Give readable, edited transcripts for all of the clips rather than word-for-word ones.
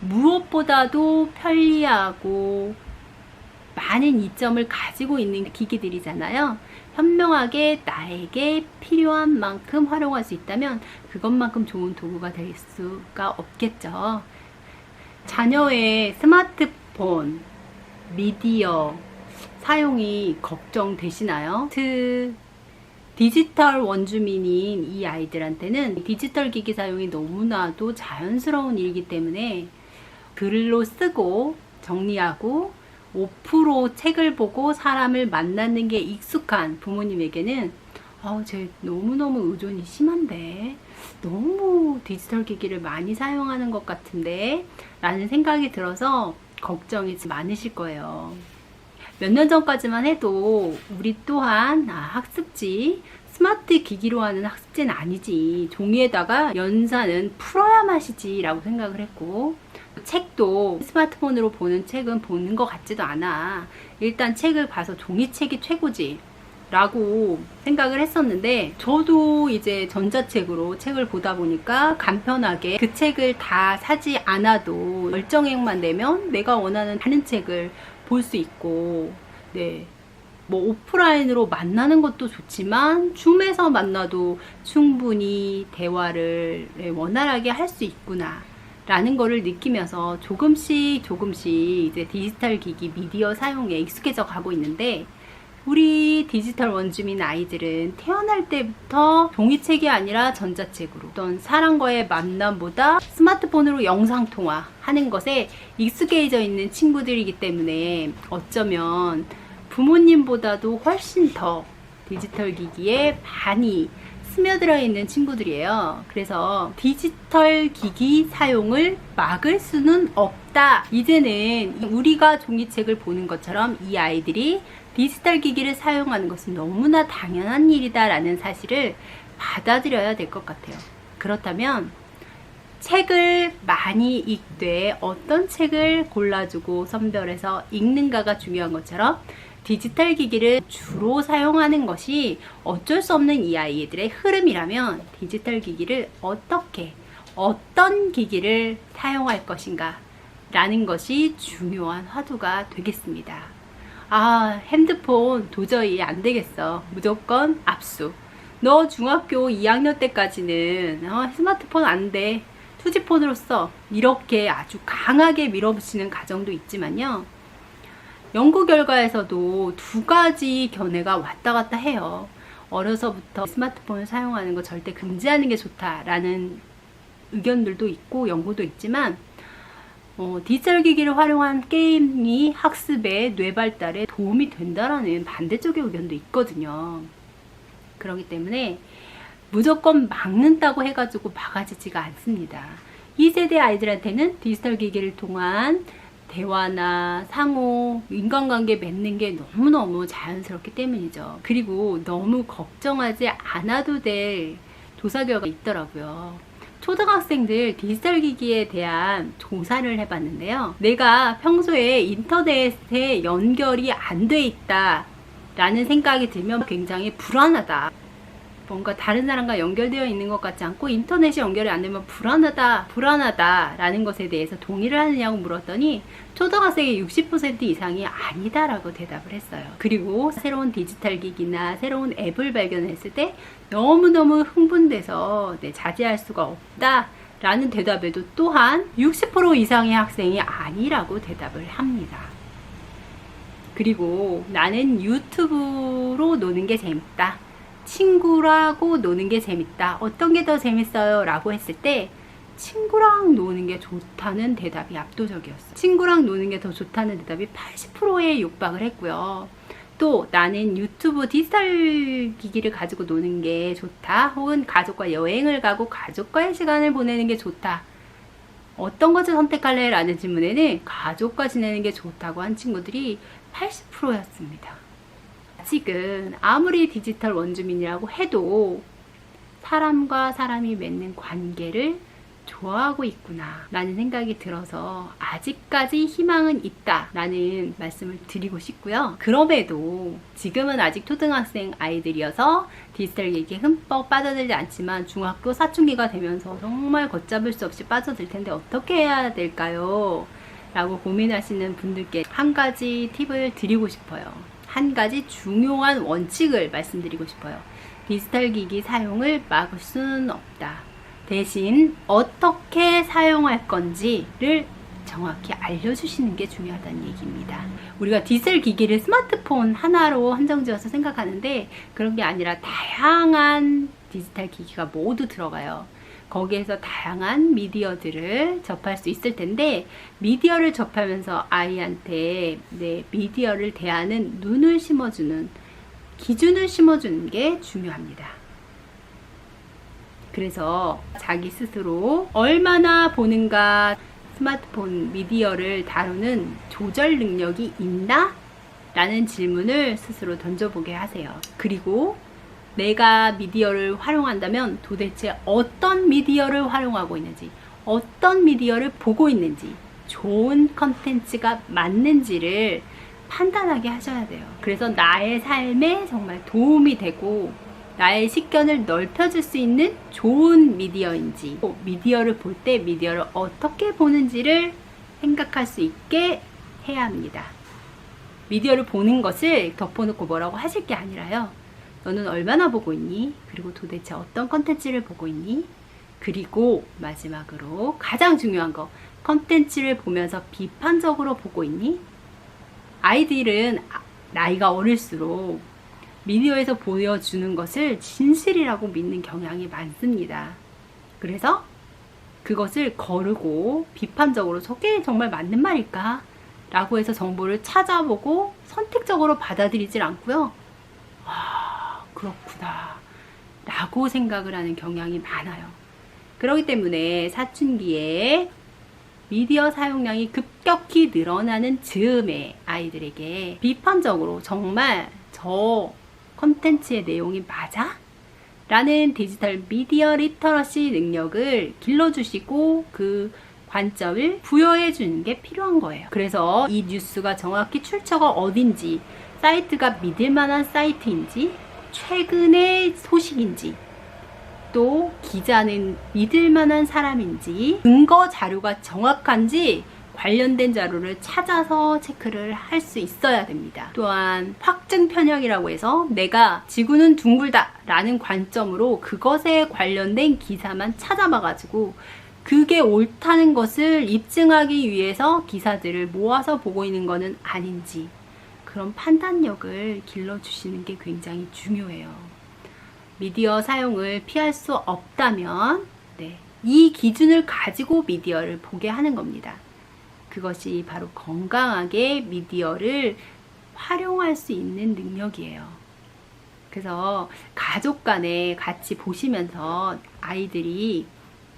무엇보다도 편리하고 많은 이점을 가지고 있는 기기들이잖아요. 현명하게 나에게 필요한 만큼 활용할 수 있다면 그것만큼 좋은 도구가 될 수가 없겠죠. 자녀의 스마트폰, 미디어 사용이 걱정되시나요? 디지털 원주민인 이 아이들한테는 디지털 기기 사용이 너무나도 자연스러운 일이기 때문에 글로 쓰고 정리하고 5% 책을 보고 사람을 만나는 게 익숙한 부모님에게는 쟤 너무너무 의존이 심한데, 너무 디지털 기기를 많이 사용하는 것 같은데 라는 생각이 들어서 걱정이 많으실 거예요. 몇 년 전까지만 해도 우리 또한 학습지, 스마트 기기로 하는 학습지는 아니지, 종이에다가 연산은 풀어야 맛이지 라고 생각을 했고, 책도 스마트폰으로 보는 책은 보는 것 같지도 않아, 일단 책을 봐서 종이책이 최고지 라고 생각을 했었는데, 저도 이제 전자책으로 책을 보다 보니까 간편하게 그 책을 다 사지 않아도 결정액만 내면 내가 원하는 다른 책을 볼 수 있고, 뭐 오프라인으로 만나는 것도 좋지만 줌에서 만나도 충분히 대화를 원활하게 할 수 있구나 라는 거를 느끼면서 조금씩 이제 디지털 기기 미디어 사용에 익숙해져 가고 있는데, 우리 디지털 원주민 아이들은 태어날 때부터 종이책이 아니라 전자책으로, 어떤 사람과의 만남보다 스마트폰으로 영상통화 하는 것에 익숙해져 있는 친구들이기 때문에 어쩌면 부모님보다도 훨씬 더 디지털 기기에 많이 스며들어 있는 친구들이에요. 그래서 디지털 기기 사용을 막을 수는 없다. 이제는 우리가 종이책을 보는 것처럼 이 아이들이 디지털 기기를 사용하는 것은 너무나 당연한 일이다 라는 사실을 받아들여야 될 것 같아요. 그렇다면 책을 많이 읽되 어떤 책을 골라주고 선별해서 읽는가가 중요한 것처럼 디지털 기기를 주로 사용하는 것이 어쩔 수 없는 이 아이들의 흐름이라면, 디지털 기기를 어떤 기기를 사용할 것인가 라는 것이 중요한 화두가 되겠습니다. 핸드폰 도저히 안 되겠어, 무조건 압수. 너 중학교 2학년 때까지는 스마트폰 안 돼, 투지폰으로 써, 이렇게 아주 강하게 밀어붙이는 가정도 있지만요, 연구 결과에서도 두 가지 견해가 왔다 갔다 해요. 어려서부터 스마트폰을 사용하는 거 절대 금지하는 게 좋다라는 의견들도 있고 연구도 있지만, 디지털 기기를 활용한 게임이 학습에, 뇌 발달에 도움이 된다라는 반대쪽의 의견도 있거든요. 그렇기 때문에 무조건 막는다고 해가지고 막아지지가 않습니다. 이 세대 아이들한테는 디지털 기기를 통한 대화나 상호, 인간관계 맺는 게 너무너무 자연스럽기 때문이죠. 그리고 너무 걱정하지 않아도 될 조사 결과가 있더라고요. 초등학생들 디지털 기기에 대한 조사를 해봤는데요, 내가 평소에 인터넷에 연결이 안 돼 있다 라는 생각이 들면 굉장히 불안하다, 뭔가 다른 사람과 연결되어 있는 것 같지 않고 인터넷이 연결이 안 되면 불안하다 라는 것에 대해서 동의를 하느냐고 물었더니 초등학생의 60% 이상이 아니다 라고 대답을 했어요. 그리고 새로운 디지털 기기나 새로운 앱을 발견했을 때 너무너무 흥분돼서 자제할 수가 없다 라는 대답에도 또한 60% 이상의 학생이 아니라고 대답을 합니다. 그리고 나는 유튜브로 노는 게 재밌다, 친구라고 노는 게 재밌다, 어떤 게 더 재밌어요? 라고 했을 때 친구랑 노는 게 좋다는 대답이 압도적이었어요. 친구랑 노는 게 더 좋다는 대답이 80%에 육박을 했고요. 또 나는 유튜브 디지털 기기를 가지고 노는 게 좋다, 혹은 가족과 여행을 가고 가족과의 시간을 보내는 게 좋다, 어떤 것을 선택할래? 라는 질문에는 가족과 지내는 게 좋다고 한 친구들이 80%였습니다. 아직은 아무리 디지털 원주민이라고 해도 사람과 사람이 맺는 관계를 좋아하고 있구나 라는 생각이 들어서 아직까지 희망은 있다 라는 말씀을 드리고 싶고요. 그럼에도 지금은 아직 초등학생 아이들이어서 디지털 기기에 흠뻑 빠져들지 않지만 중학교 사춘기가 되면서 정말 걷잡을 수 없이 빠져들 텐데 어떻게 해야 될까요? 라고 고민하시는 분들께 한 가지 팁을 드리고 싶어요. 한 가지 중요한 원칙을 말씀드리고 싶어요. 디지털 기기 사용을 막을 수는 없다. 대신 어떻게 사용할 건지를 정확히 알려주시는 게 중요하다는 얘기입니다. 우리가 디지털 기기를 스마트폰 하나로 한정지어서 생각하는데 그런 게 아니라 다양한 디지털 기기가 모두 들어가요. 거기에서 다양한 미디어들을 접할 수 있을 텐데 미디어를 접하면서 아이한테 미디어를 대하는 눈을 심어주는 기준을 심어주는 게 중요합니다. 그래서 자기 스스로 얼마나 보는가, 스마트폰 미디어를 다루는 조절 능력이 있나? 라는 질문을 스스로 던져보게 하세요. 그리고 내가 미디어를 활용한다면 도대체 어떤 미디어를 활용하고 있는지, 어떤 미디어를 보고 있는지, 좋은 컨텐츠가 맞는지를 판단하게 하셔야 돼요. 그래서 나의 삶에 정말 도움이 되고 나의 식견을 넓혀줄 수 있는 좋은 미디어인지, 또 미디어를 볼 때 미디어를 어떻게 보는지를 생각할 수 있게 해야 합니다. 미디어를 보는 것을 덮어놓고 뭐라고 하실 게 아니라요. 너는 얼마나 보고 있니? 그리고 도대체 어떤 컨텐츠를 보고 있니? 그리고 마지막으로 가장 중요한 거, 컨텐츠를 보면서 비판적으로 보고 있니? 아이들은 나이가 어릴수록 미디어에서 보여주는 것을 진실이라고 믿는 경향이 많습니다. 그래서 그것을 거르고 비판적으로 저게 정말 맞는 말일까? 라고 해서 정보를 찾아보고 선택적으로 받아들이질 않고요. 아, 그렇구나 라고 생각을 하는 경향이 많아요. 그렇기 때문에 사춘기에 미디어 사용량이 급격히 늘어나는 즈음에 아이들에게 비판적으로 정말 저 컨텐츠의 내용이 맞아? 라는 디지털 미디어 리터러시 능력을 길러주시고 그 관점을 부여해 주는 게 필요한 거예요. 그래서 이 뉴스가 정확히 출처가 어딘지, 사이트가 믿을 만한 사이트인지, 최근의 소식인지, 또 기자는 믿을 만한 사람인지, 근거 자료가 정확한지 관련된 자료를 찾아서 체크를 할 수 있어야 됩니다. 또한 확증 편향이라고 해서 내가 지구는 둥글다 라는 관점으로 그것에 관련된 기사만 찾아봐가지고 그게 옳다는 것을 입증하기 위해서 기사들을 모아서 보고 있는 것은 아닌지, 그런 판단력을 길러주시는 게 굉장히 중요해요. 미디어 사용을 피할 수 없다면 이 기준을 가지고 미디어를 보게 하는 겁니다. 그것이 바로 건강하게 미디어를 활용할 수 있는 능력이에요. 그래서 가족 간에 같이 보시면서 아이들이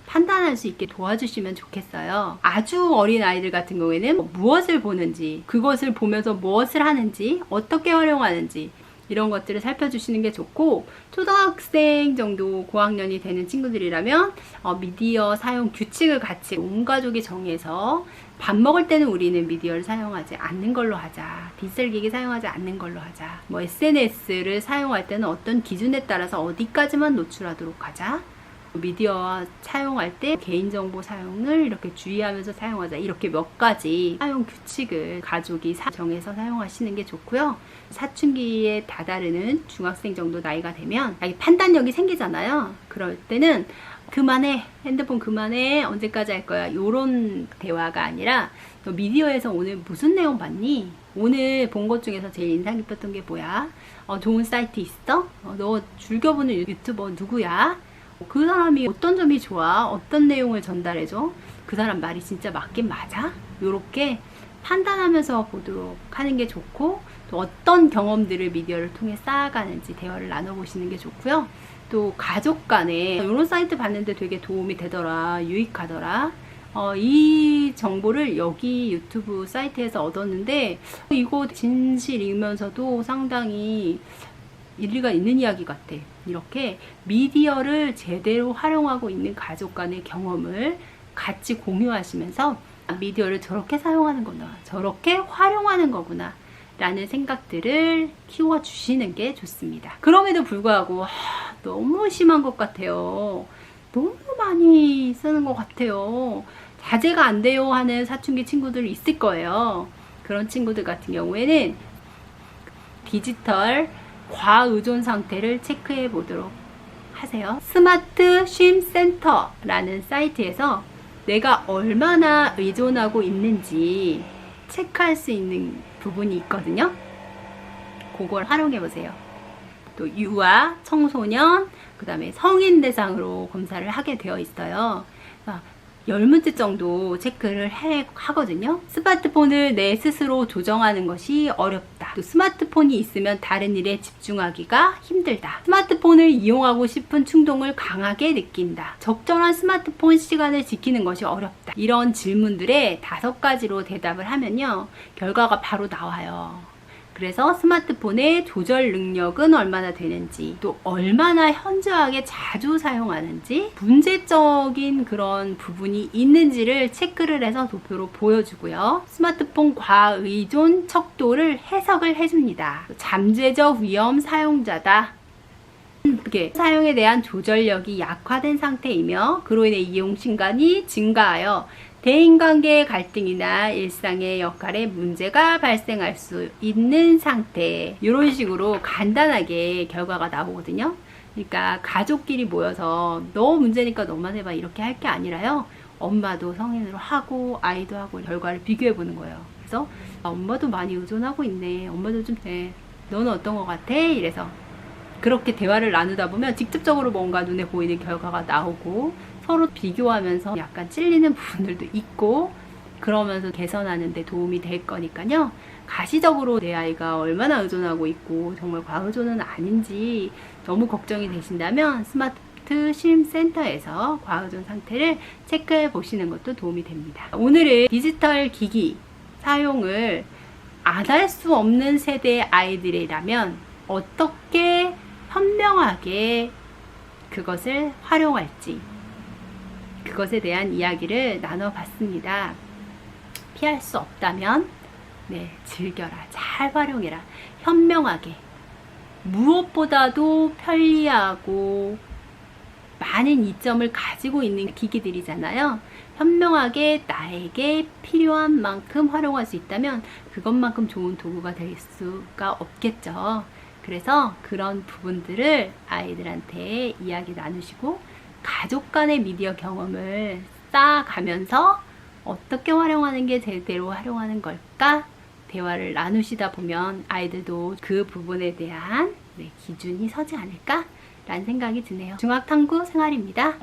판단할 수 있게 도와주시면 좋겠어요. 아주 어린 아이들 같은 경우에는 무엇을 보는지, 그것을 보면서 무엇을 하는지, 어떻게 활용하는지 이런 것들을 살펴주시는 게 좋고, 초등학생 정도 고학년이 되는 친구들이라면 미디어 사용 규칙을 같이 온 가족이 정해서 밥 먹을 때는 우리는 미디어를 사용하지 않는 걸로 하자, 디지털 기기 사용하지 않는 걸로 하자, SNS를 사용할 때는 어떤 기준에 따라서 어디까지만 노출하도록 하자, 미디어 사용할 때 개인정보 사용을 이렇게 주의하면서 사용하자, 이렇게 몇 가지 사용 규칙을 가족이 정해서 사용하시는 게 좋고요. 사춘기에 다다르는 중학생 정도 나이가 되면 판단력이 생기잖아요. 그럴 때는 그만해, 핸드폰 그만해, 언제까지 할 거야, 이런 대화가 아니라 너 미디어에서 오늘 무슨 내용 봤니? 오늘 본 것 중에서 제일 인상 깊었던 게 뭐야? 좋은 사이트 있어? 너 즐겨보는 유튜버 누구야? 그 사람이 어떤 점이 좋아? 어떤 내용을 전달해줘? 그 사람 말이 진짜 맞긴 맞아? 이렇게 판단하면서 보도록 하는 게 좋고, 또 어떤 경험들을 미디어를 통해 쌓아가는지 대화를 나눠보시는 게 좋고요. 또 가족 간에 이런 사이트 봤는데 되게 도움이 되더라, 유익하더라, 이 정보를 여기 유튜브 사이트에서 얻었는데 이거 진실이면서도 상당히 일리가 있는 이야기 같아. 이렇게 미디어를 제대로 활용하고 있는 가족 간의 경험을 같이 공유하시면서 미디어를 저렇게 사용하는구나, 저렇게 활용하는 거구나 라는 생각들을 키워주시는 게 좋습니다. 그럼에도 불구하고 너무 심한 것 같아요. 너무 많이 쓰는 것 같아요. 자제가 안 돼요 하는 사춘기 친구들 있을 거예요. 그런 친구들 같은 경우에는 디지털 과의존 상태를 체크해 보도록 하세요. 스마트 쉼 센터라는 사이트에서 내가 얼마나 의존하고 있는지 체크할 수 있는 부분이 있거든요. 그걸 활용해 보세요. 또 유아, 청소년, 그 다음에 성인 대상으로 검사를 하게 되어 있어요. 10문제 정도 체크를 하거든요. 스마트폰을 내 스스로 조정하는 것이 어렵다. 또 스마트폰이 있으면 다른 일에 집중하기가 힘들다. 스마트폰을 이용하고 싶은 충동을 강하게 느낀다. 적절한 스마트폰 시간을 지키는 것이 어렵다. 이런 질문들에 5가지로 대답을 하면요, 결과가 바로 나와요. 그래서 스마트폰의 조절 능력은 얼마나 되는지, 또 얼마나 현저하게 자주 사용하는지, 문제적인 그런 부분이 있는지를 체크를 해서 도표로 보여주고요. 스마트폰 과의존 척도를 해석을 해줍니다. 잠재적 위험 사용자다. 사용에 대한 조절력이 약화된 상태이며 그로 인해 이용 시간이 증가하여 대인관계의 갈등이나 일상의 역할에 문제가 발생할 수 있는 상태, 이런 식으로 간단하게 결과가 나오거든요. 그러니까 가족끼리 모여서 너 문제니까 너만 해봐 이렇게 할 게 아니라요, 엄마도 성인으로 하고 아이도 하고 결과를 비교해 보는 거예요. 그래서 엄마도 많이 의존하고 있네, 엄마도 좀 돼, 너는 어떤 것 같아? 이래서 그렇게 대화를 나누다 보면 직접적으로 뭔가 눈에 보이는 결과가 나오고 서로 비교하면서 약간 찔리는 부분들도 있고, 그러면서 개선하는 데 도움이 될 거니까요. 가시적으로 내 아이가 얼마나 의존하고 있고 정말 과의존은 아닌지 너무 걱정이 되신다면 스마트 쉼 센터에서 과의존 상태를 체크해 보시는 것도 도움이 됩니다. 오늘은 디지털 기기 사용을 안 할 수 없는 세대의 아이들이라면 어떻게 현명하게 그것을 활용할지, 그것에 대한 이야기를 나눠봤습니다. 피할 수 없다면 즐겨라, 잘 활용해라, 현명하게. 무엇보다도 편리하고 많은 이점을 가지고 있는 기기들이잖아요. 현명하게 나에게 필요한 만큼 활용할 수 있다면 그것만큼 좋은 도구가 될 수가 없겠죠. 그래서 그런 부분들을 아이들한테 이야기 나누시고 가족 간의 미디어 경험을 쌓아가면서 어떻게 활용하는 게 제대로 활용하는 걸까? 대화를 나누시다 보면 아이들도 그 부분에 대한 기준이 서지 않을까? 라는 생각이 드네요. 중학탐구 생활입니다.